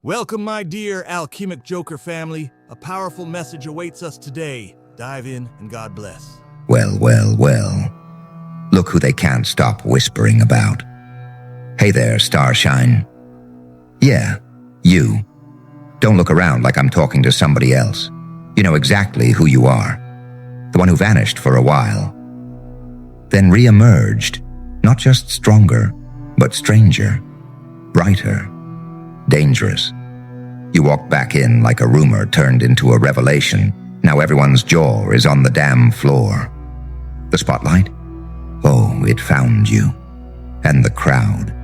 Welcome, my dear Alchemicjoker family. A powerful message awaits us today. Dive in and God bless. Well. Look who they can't stop whispering about. Hey there, Starshine. Yeah, you. Don't look around like I'm talking to somebody else. You know exactly who you are. The one who vanished for a while. Then re-emerged, not just stronger, but stranger, brighter, dangerous. You walked back in like a rumor turned into a revelation. Now everyone's jaw is on the damn floor. The spotlight? Oh, it found you. And the crowd.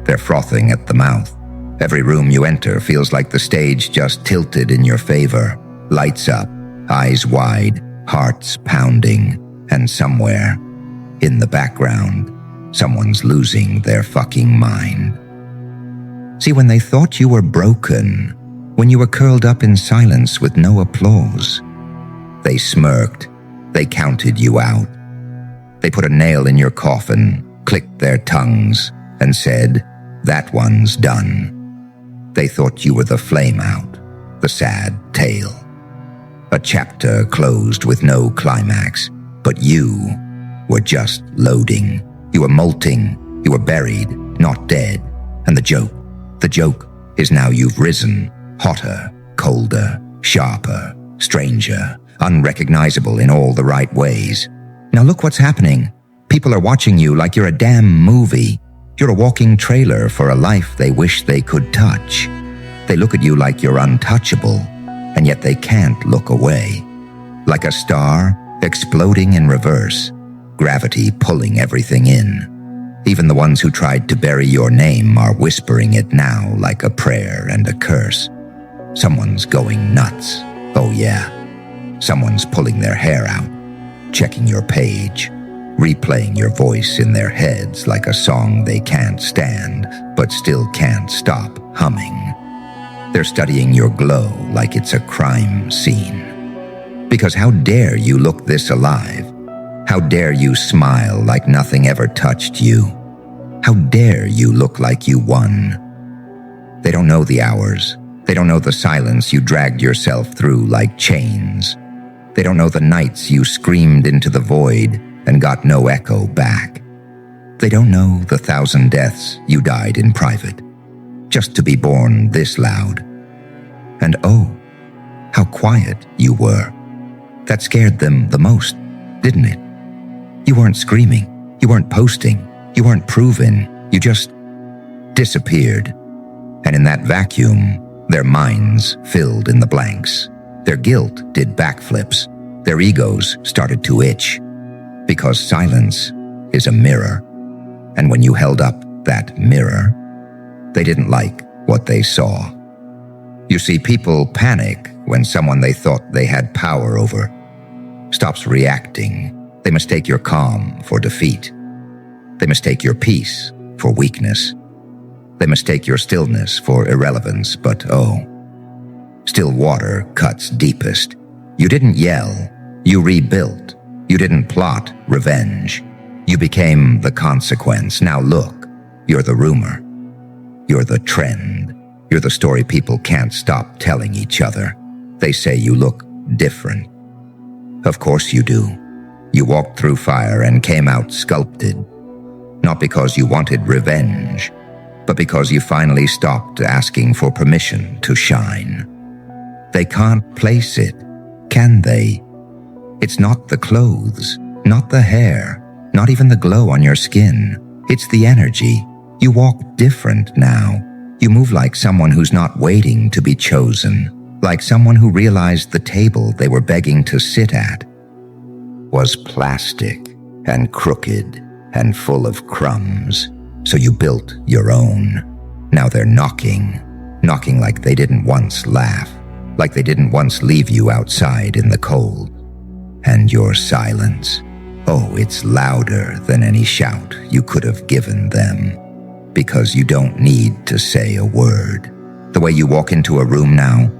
They're frothing at the mouth. Every room you enter feels like the stage just tilted in your favor. Lights up, eyes wide, hearts pounding, and somewhere, in the background, someone's losing their fucking mind. See, when they thought you were broken, when you were curled up in silence with no applause, they smirked, they counted you out. They put a nail in your coffin, clicked their tongues, and said, "That one's done." They thought you were the flame out, the sad tale. A chapter closed with no climax, but you were just loading. You were molting, you were buried, not dead. And the joke is now you've risen, hotter, colder, sharper, stranger, unrecognizable in all the right ways. Now look what's happening. People are watching you like you're a damn movie. You're a walking trailer for a life they wish they could touch. They look at you like you're untouchable, and yet they can't look away. Like a star exploding in reverse, gravity pulling everything in. Even the ones who tried to bury your name are whispering it now like a prayer and a curse. Someone's going nuts. Oh yeah. Someone's pulling their hair out, checking your page, replaying your voice in their heads like a song they can't stand, but still can't stop humming. They're studying your glow like it's a crime scene. Because how dare you look this alive? How dare you smile like nothing ever touched you? How dare you look like you won? They don't know the hours. They don't know the silence you dragged yourself through like chains. They don't know the nights you screamed into the void and got no echo back. They don't know the 1,000 deaths you died in private, just to be born this loud. And oh, how quiet you were. That scared them the most, didn't it? You weren't screaming, you weren't posting, you weren't proven, you just disappeared. And in that vacuum, their minds filled in the blanks. Their guilt did backflips. Their egos started to itch. Because silence is a mirror. And when you held up that mirror, they didn't like what they saw. You see, people panic when someone they thought they had power over stops reacting. They mistake your calm for defeat. They mistake your peace for weakness. They mistake your stillness for irrelevance, but oh, still water cuts deepest. You didn't yell, you rebuilt. You didn't plot revenge. You became the consequence. Now look, you're the rumor. You're the trend. You're the story people can't stop telling each other. They say you look different. Of course you do. You walked through fire and came out sculpted. Not because you wanted revenge, but because you finally stopped asking for permission to shine. They can't place it, can they? It's not the clothes, not the hair, not even the glow on your skin. It's the energy. You walk different now. You move like someone who's not waiting to be chosen, like someone who realized the table they were begging to sit at was plastic and crooked and full of crumbs. So you built your own. Now they're knocking like they didn't once laugh, like they didn't once leave you outside in the cold. And your silence, oh, it's louder than any shout you could have given them, because you don't need to say a word. The way you walk into a room now,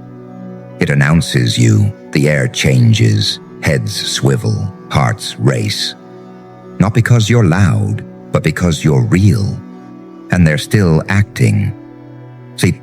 it announces you. The air changes, heads swivel, hearts race. Not because you're loud, but because you're real. And they're still acting. See,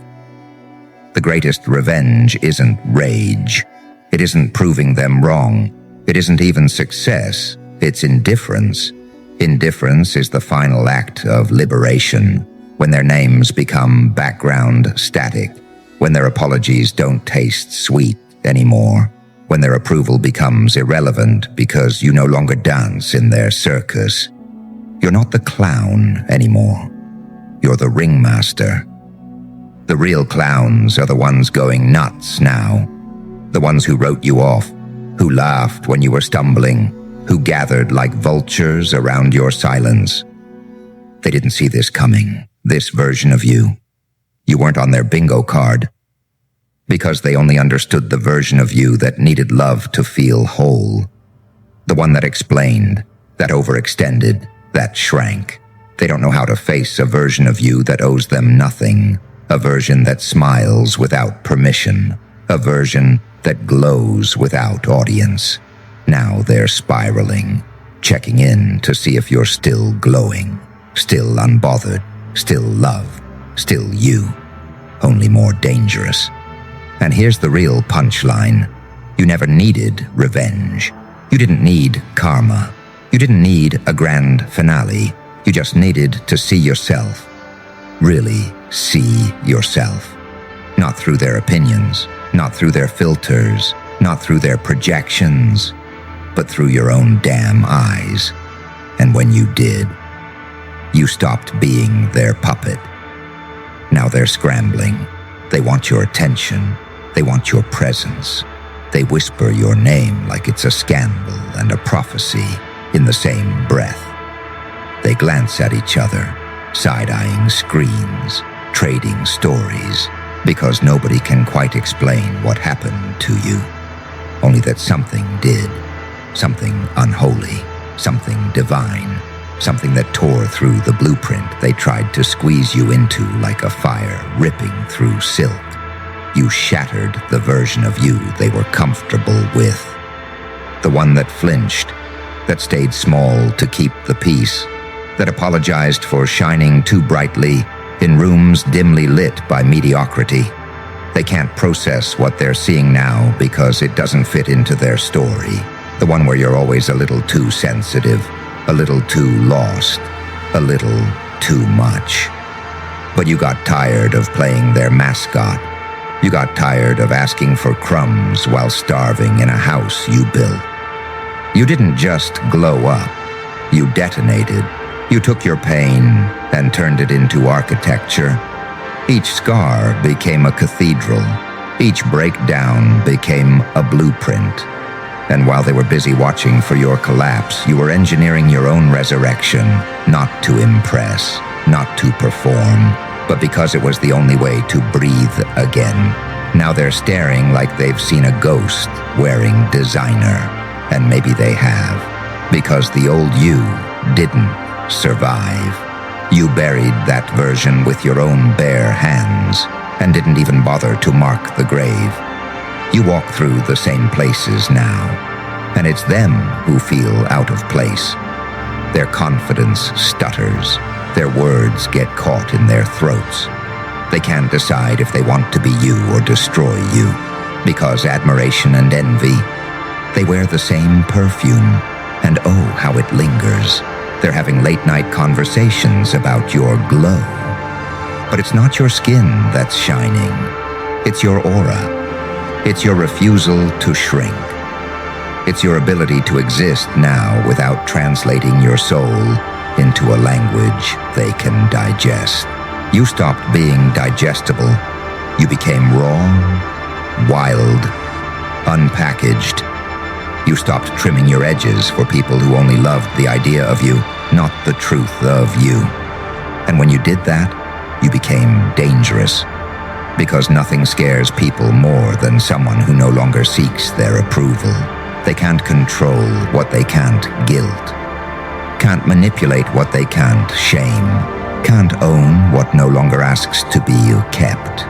The greatest revenge isn't rage. It isn't proving them wrong. It isn't even success. It's indifference. Indifference is the final act of liberation, when their names become background static, when their apologies don't taste sweet anymore, when their approval becomes irrelevant because you no longer dance in their circus. You're not the clown anymore. You're the ringmaster. The real clowns are the ones going nuts now. The ones who wrote you off, who laughed when you were stumbling, who gathered like vultures around your silence. They didn't see this coming, this version of you. You weren't on their bingo card, because they only understood the version of you that needed love to feel whole. The one that explained, that overextended, that shrank. They don't know how to face a version of you that owes them nothing, a version that smiles without permission, a version that glows without audience. Now they're spiraling, checking in to see if you're still glowing, still unbothered, still love, still you, only more dangerous. And here's the real punchline. You never needed revenge. You didn't need karma. You didn't need a grand finale. You just needed to see yourself. Really see yourself. Not through their opinions, not through their filters, not through their projections, but through your own damn eyes. And when you did, you stopped being their puppet. Now they're scrambling. They want your attention. They want your presence. They whisper your name like it's a scandal and a prophecy in the same breath. They glance at each other, side-eyeing screens, trading stories, because nobody can quite explain what happened to you. Only that something did. Something unholy, something divine, something that tore through the blueprint they tried to squeeze you into like a fire ripping through silk. You shattered the version of you they were comfortable with. The one that flinched, that stayed small to keep the peace, that apologized for shining too brightly in rooms dimly lit by mediocrity. They can't process what they're seeing now because it doesn't fit into their story. The one where you're always a little too sensitive, a little too lost, a little too much. But you got tired of playing their mascot. You got tired of asking for crumbs while starving in a house you built. You didn't just glow up. You detonated. You took your pain and turned it into architecture. Each scar became a cathedral. Each breakdown became a blueprint. And while they were busy watching for your collapse, you were engineering your own resurrection, not to impress, not to perform, but because it was the only way to breathe again. Now they're staring like they've seen a ghost wearing designer, and maybe they have, because the old you didn't survive. You buried that version with your own bare hands, and didn't even bother to mark the grave. You walk through the same places now, and it's them who feel out of place. Their confidence stutters. Their words get caught in their throats. They can't decide if they want to be you or destroy you, because admiration and envy, they wear the same perfume, and oh, how it lingers. They're having late-night conversations about your glow. But it's not your skin that's shining. It's your aura. It's your refusal to shrink. It's your ability to exist now without translating your soul into a language they can digest. You stopped being digestible. You became raw, wild, unpackaged. You stopped trimming your edges for people who only loved the idea of you, not the truth of you. And when you did that, you became dangerous. Because nothing scares people more than someone who no longer seeks their approval. They can't control what they can't guilt. Can't manipulate what they can't shame. Can't own what no longer asks to be kept.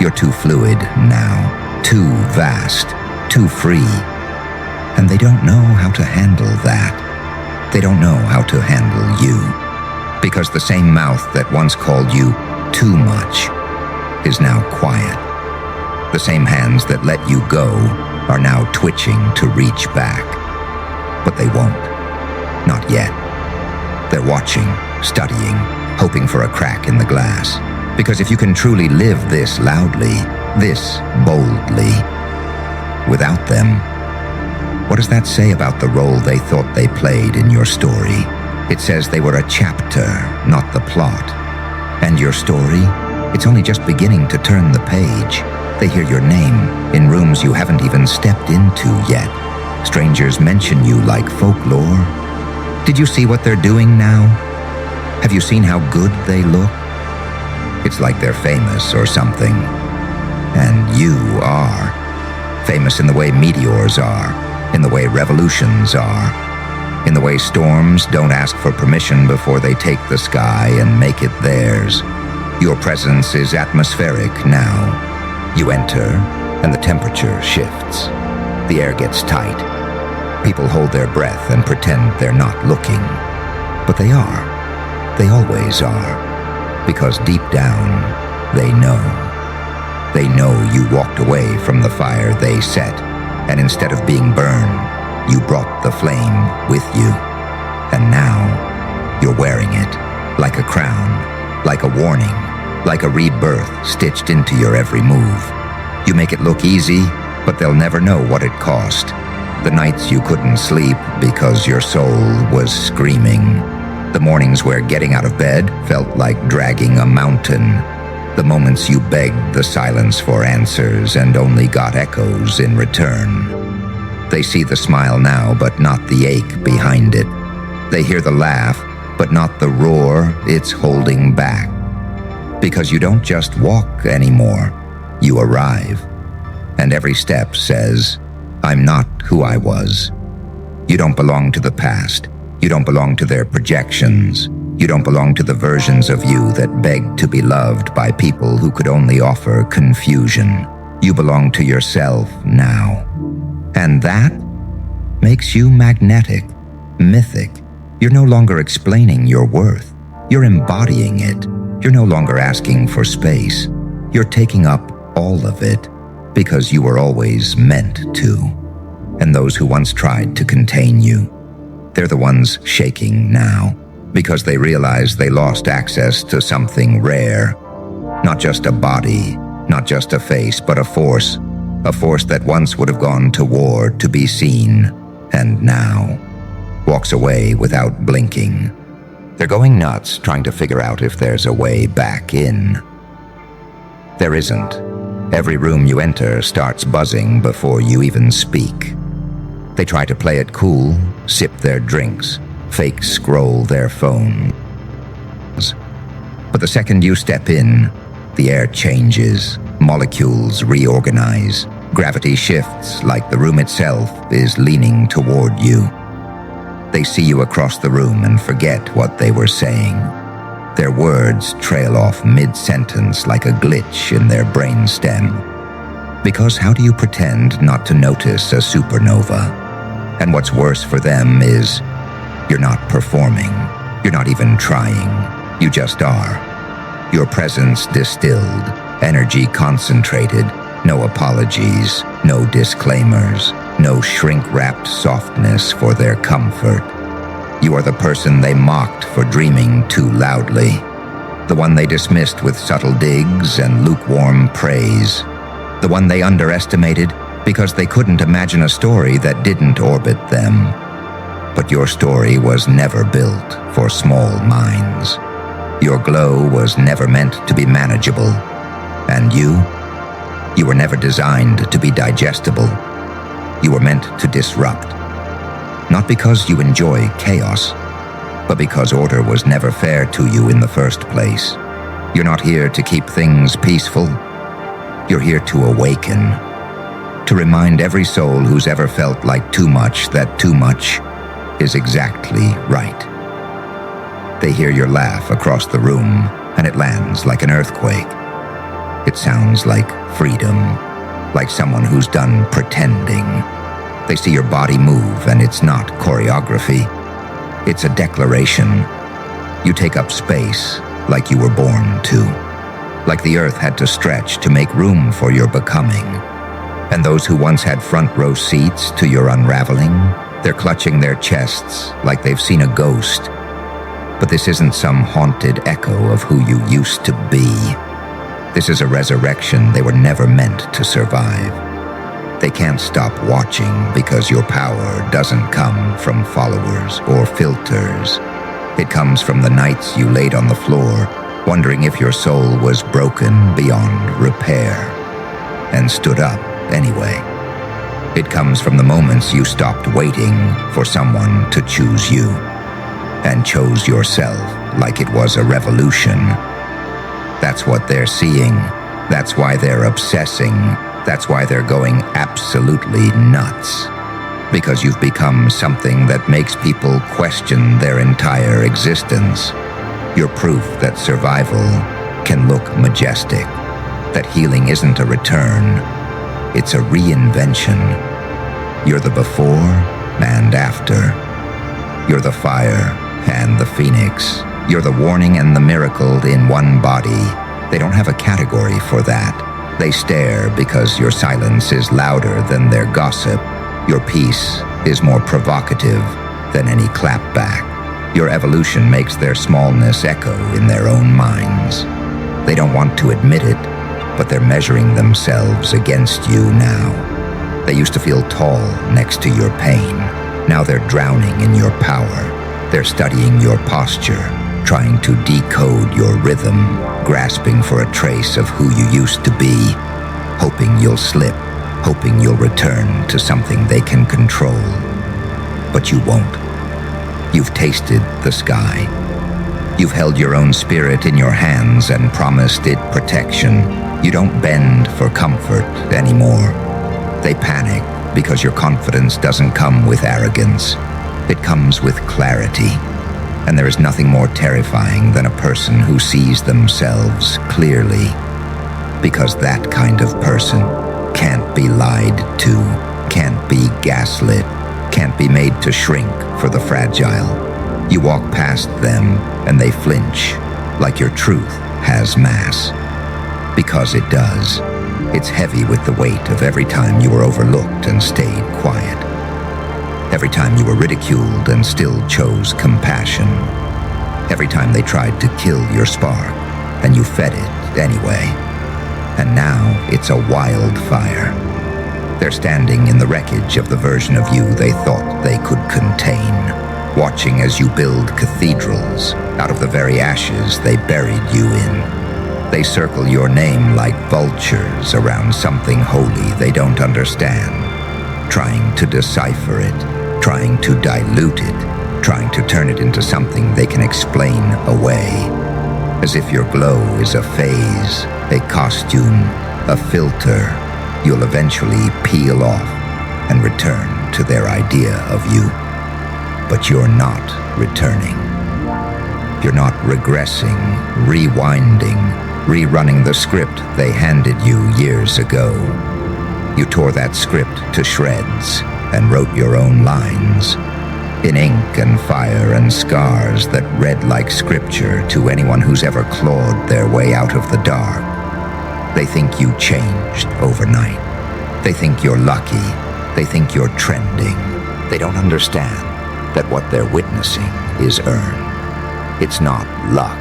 You're too fluid now, too vast, too free. And they don't know how to handle that. They don't know how to handle you. Because the same mouth that once called you too much is now quiet, The same hands that let you go are now twitching to reach back. But they won't. Not yet. They're watching, studying, hoping for a crack in the glass. Because if you can truly live this loudly, this boldly, without them, what does that say about the role they thought they played in your story? It says they were a chapter, not the plot. And your story? It's only just beginning to turn the page. They hear your name in rooms you haven't even stepped into yet. Strangers mention you like folklore. Did you see what they're doing now? Have you seen how good they look? It's like they're famous or something. And you are. Famous in the way meteors are, in the way revolutions are, in the way storms don't ask for permission before they take the sky and make it theirs. Your presence is atmospheric now. You enter, and the temperature shifts. The air gets tight. People hold their breath and pretend they're not looking. But they are. They always are. Because deep down, they know. They know you walked away from the fire they set, and instead of being burned, you brought the flame with you. And now, you're wearing it, like a crown, like a warning, like a rebirth stitched into your every move. You make it look easy, but they'll never know what it cost. The nights you couldn't sleep because your soul was screaming. The mornings where getting out of bed felt like dragging a mountain. The moments you begged the silence for answers and only got echoes in return. They see the smile now, but not the ache behind it. They hear the laugh, but not the roar it's holding back. Because you don't just walk anymore, you arrive. And every step says, I'm not who I was. You don't belong to the past. You don't belong to their projections. You don't belong to the versions of you that begged to be loved by people who could only offer confusion. You belong to yourself now. And that makes you magnetic, mythic. You're no longer explaining your worth. You're embodying it. You're no longer asking for space. You're taking up all of it because you were always meant to. And those who once tried to contain you, they're the ones shaking now because they realize they lost access to something rare. Not just a body, not just a face, but a force that once would have gone to war to be seen, and now walks away without blinking. They're going nuts trying to figure out if there's a way back in. There isn't. Every room you enter starts buzzing before you even speak. They try to play it cool, sip their drinks, fake scroll their phones. But the second you step in, the air changes, molecules reorganize, gravity shifts like the room itself is leaning toward you. They see you across the room and forget what they were saying. Their words trail off mid-sentence like a glitch in their brainstem. Because how do you pretend not to notice a supernova? And what's worse for them is you're not performing. You're not even trying. You just are. Your presence distilled, energy concentrated, no apologies, no disclaimers, no shrink-wrapped softness for their comfort. You are the person they mocked for dreaming too loudly, the one they dismissed with subtle digs and lukewarm praise, the one they underestimated because they couldn't imagine a story that didn't orbit them. But your story was never built for small minds. Your glow was never meant to be manageable, and you were never designed to be digestible. You were meant to disrupt. Not because you enjoy chaos, but because order was never fair to you in the first place. You're not here to keep things peaceful. You're here to awaken, to remind every soul who's ever felt like too much that too much is exactly right. They hear your laugh across the room, and it lands like an earthquake. It sounds like freedom, like someone who's done pretending. They see your body move, and it's not choreography. It's a declaration. You take up space like you were born to. like the earth had to stretch to make room for your becoming. And those who once had front row seats to your unraveling, they're clutching their chests like they've seen a ghost. But this isn't some haunted echo of who you used to be. This is a resurrection they were never meant to survive. They can't stop watching because your power doesn't come from followers or filters. It comes from the nights you laid on the floor, wondering if your soul was broken beyond repair, and stood up anyway. It comes from the moments you stopped waiting for someone to choose you, and chose yourself like it was a revolution. That's what they're seeing. That's why they're obsessing. That's why they're going absolutely nuts. Because you've become something that makes people question their entire existence. You're proof that survival can look majestic, that healing isn't a return, it's a reinvention. You're the before and after. You're the fire and the phoenix. You're the warning and the miracle in one body. They don't have a category for that. They stare because your silence is louder than their gossip. Your peace is more provocative than any clapback. Your evolution makes their smallness echo in their own minds. They don't want to admit it, but they're measuring themselves against you now. They used to feel tall next to your pain. Now they're drowning in your power. They're studying your posture, trying to decode your rhythm, grasping for a trace of who you used to be, hoping you'll slip, hoping you'll return to something they can control. But you won't. You've tasted the sky. You've held your own spirit in your hands and promised it protection. You don't bend for comfort anymore. They panic because your confidence doesn't come with arrogance. It comes with clarity. And there is nothing more terrifying than a person who sees themselves clearly. Because that kind of person can't be lied to, can't be gaslit, can't be made to shrink for the fragile. You walk past them and they flinch, like your truth has mass. Because it does. It's heavy with the weight of every time you were overlooked and stayed quiet. Every time you were ridiculed and still chose compassion. Every time they tried to kill your spark, and you fed it anyway. And now it's a wildfire. They're standing in the wreckage of the version of you they thought they could contain, watching as you build cathedrals out of the very ashes they buried you in. They circle your name like vultures around something holy they don't understand, trying to decipher it, trying to dilute it, trying to turn it into something they can explain away. As if your glow is a phase, a costume, a filter you'll eventually peel off and return to their idea of you. But you're not returning. You're not regressing, rewinding, rerunning the script they handed you years ago. You tore that script to shreds and wrote your own lines, in ink and fire and scars that read like scripture to anyone who's ever clawed their way out of the dark. They think you changed overnight. They think you're lucky. They think you're trending. They don't understand that what they're witnessing is earned. It's not luck.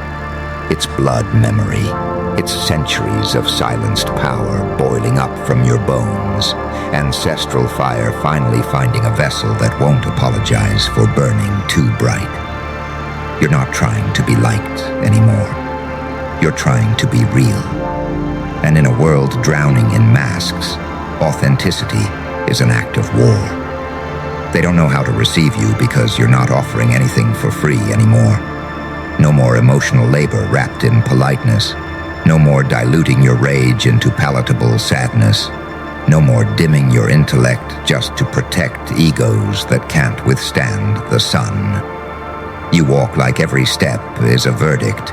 It's blood memory. It's centuries of silenced power boiling up from your bones. Ancestral fire finally finding a vessel that won't apologize for burning too bright. You're not trying to be liked anymore. You're trying to be real. And in a world drowning in masks, authenticity is an act of war. They don't know how to receive you because you're not offering anything for free anymore. No more emotional labor wrapped in politeness. No more diluting your rage into palatable sadness. No more dimming your intellect just to protect egos that can't withstand the sun. You walk like every step is a verdict,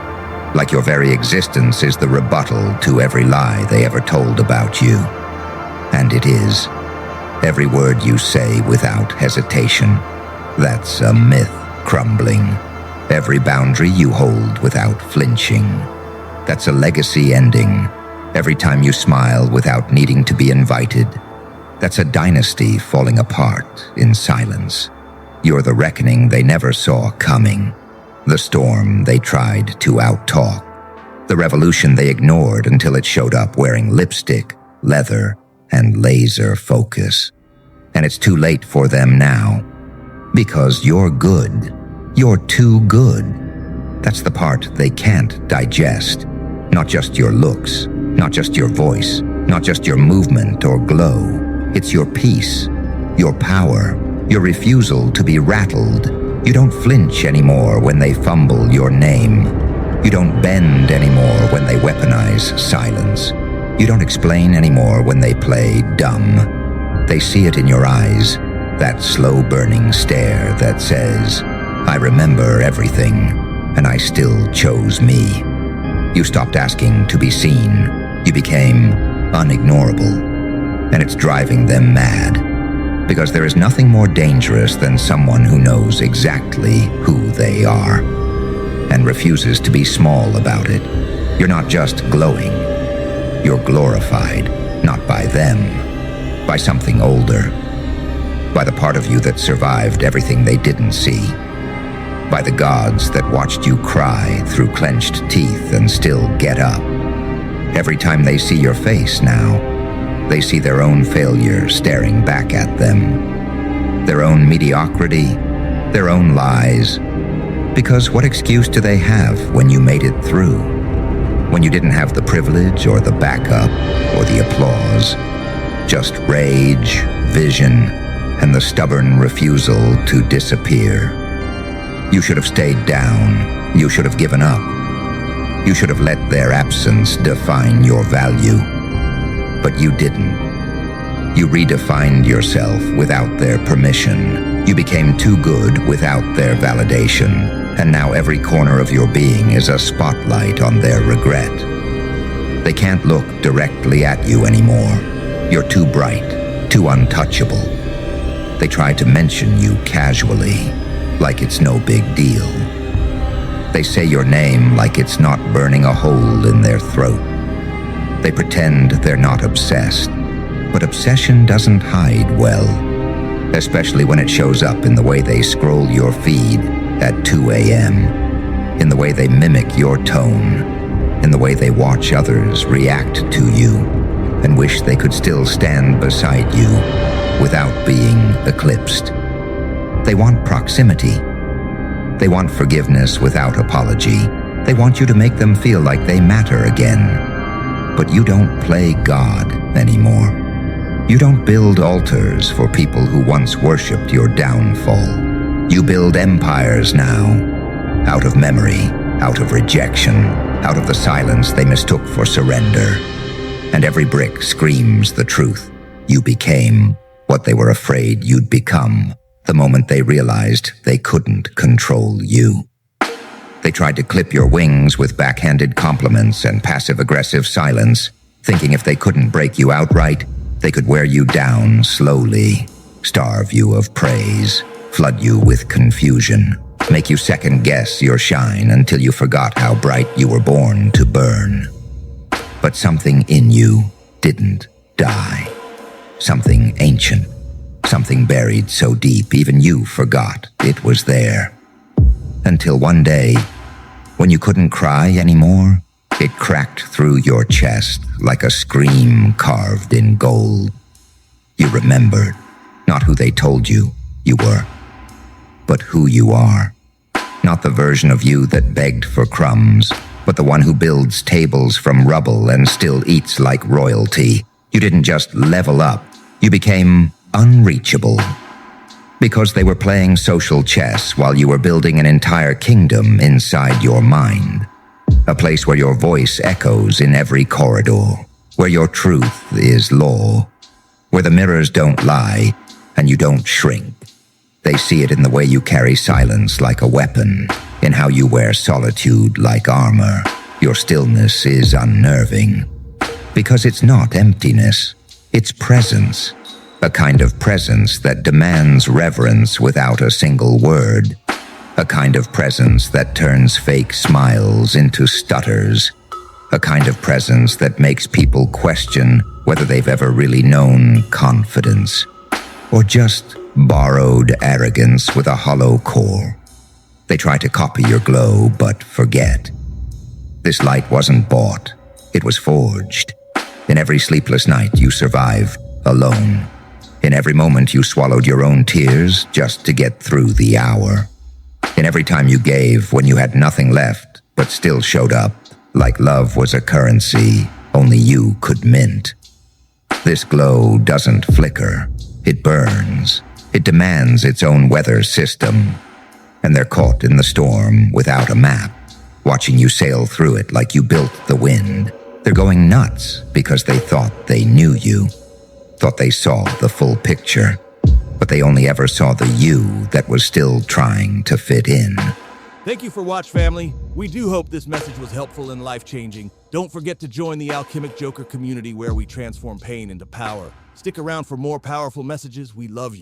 like your very existence is the rebuttal to every lie they ever told about you. And it is. Every word you say without hesitation, that's a myth crumbling. Every boundary you hold without flinching, That's a legacy ending. Every time you smile without needing to be invited. That's a dynasty falling apart in silence. You're the reckoning they never saw coming. The storm they tried to outtalk. The revolution they ignored until it showed up wearing lipstick, leather, and laser focus. And it's too late for them now. Because you're good. You're too good. That's the part they can't digest. Not just your looks, not just your voice, not just your movement or glow. It's your peace, your power, your refusal to be rattled. You don't flinch anymore when they fumble your name. You don't bend anymore when they weaponize silence. You don't explain anymore when they play dumb. They see it in your eyes, that slow-burning stare that says, I remember everything, and I still chose me. You stopped asking to be seen. You became unignorable. And it's driving them mad. Because there is nothing more dangerous than someone who knows exactly who they are and refuses to be small about it. You're not just glowing. You're glorified, not by them, by something older, by the part of you that survived everything they didn't see, by the gods that watched you cry through clenched teeth and still get up. Every time they see your face now, they see their own failure staring back at them, their own mediocrity, their own lies. Because what excuse do they have when you made it through? When you didn't have the privilege or the backup or the applause? Just rage, vision, and the stubborn refusal to disappear. You should have stayed down. You should have given up. You should have let their absence define your value. But you didn't. You redefined yourself without their permission. You became too good without their validation. And now every corner of your being is a spotlight on their regret. They can't look directly at you anymore. You're too bright, too untouchable. They try to mention you casually, like it's no big deal. They say your name like it's not burning a hole in their throat. They pretend they're not obsessed, but obsession doesn't hide well, especially when it shows up in the way they scroll your feed at 2 a.m., in the way they mimic your tone, in the way they watch others react to you and wish they could still stand beside you without being eclipsed. They want proximity. They want forgiveness without apology. They want you to make them feel like they matter again. But you don't play God anymore. You don't build altars for people who once worshipped your downfall. You build empires now, out of memory, out of rejection, out of the silence they mistook for surrender. And every brick screams the truth. You became what they were afraid you'd become the moment they realized they couldn't control you. They tried to clip your wings with backhanded compliments and passive-aggressive silence, thinking if they couldn't break you outright, they could wear you down slowly, starve you of praise, flood you with confusion, make you second-guess your shine until you forgot how bright you were born to burn. But something in you didn't die. Something ancient, something buried so deep even you forgot it was there. Until one day, when you couldn't cry anymore, it cracked through your chest like a scream carved in gold. You remembered, not who they told you were, but who you are. Not the version of you that begged for crumbs, but the one who builds tables from rubble and still eats like royalty. You didn't just level up, you became unreachable. Because they were playing social chess while you were building an entire kingdom inside your mind. A place where your voice echoes in every corridor, where your truth is law, where the mirrors don't lie and you don't shrink. They see it in the way you carry silence like a weapon, in how you wear solitude like armor. Your stillness is unnerving. Because it's not emptiness, it's presence. A kind of presence that demands reverence without a single word. A kind of presence that turns fake smiles into stutters. A kind of presence that makes people question whether they've ever really known confidence, or just borrowed arrogance with a hollow core. They try to copy your glow, but forget. This light wasn't bought, it was forged. In every sleepless night you survived alone. In every moment you swallowed your own tears just to get through the hour. In every time you gave when you had nothing left, but still showed up, like love was a currency only you could mint. This glow doesn't flicker, it burns. It demands its own weather system. And they're caught in the storm without a map, watching you sail through it like you built the wind. They're going nuts because they thought they knew you, thought they saw the full picture, but they only ever saw the you that was still trying to fit in. Thank you for watching, family. We do hope this message was helpful and life-changing. Don't forget to join the Alchemicjoker community where we transform pain into power. Stick around for more powerful messages. We love you.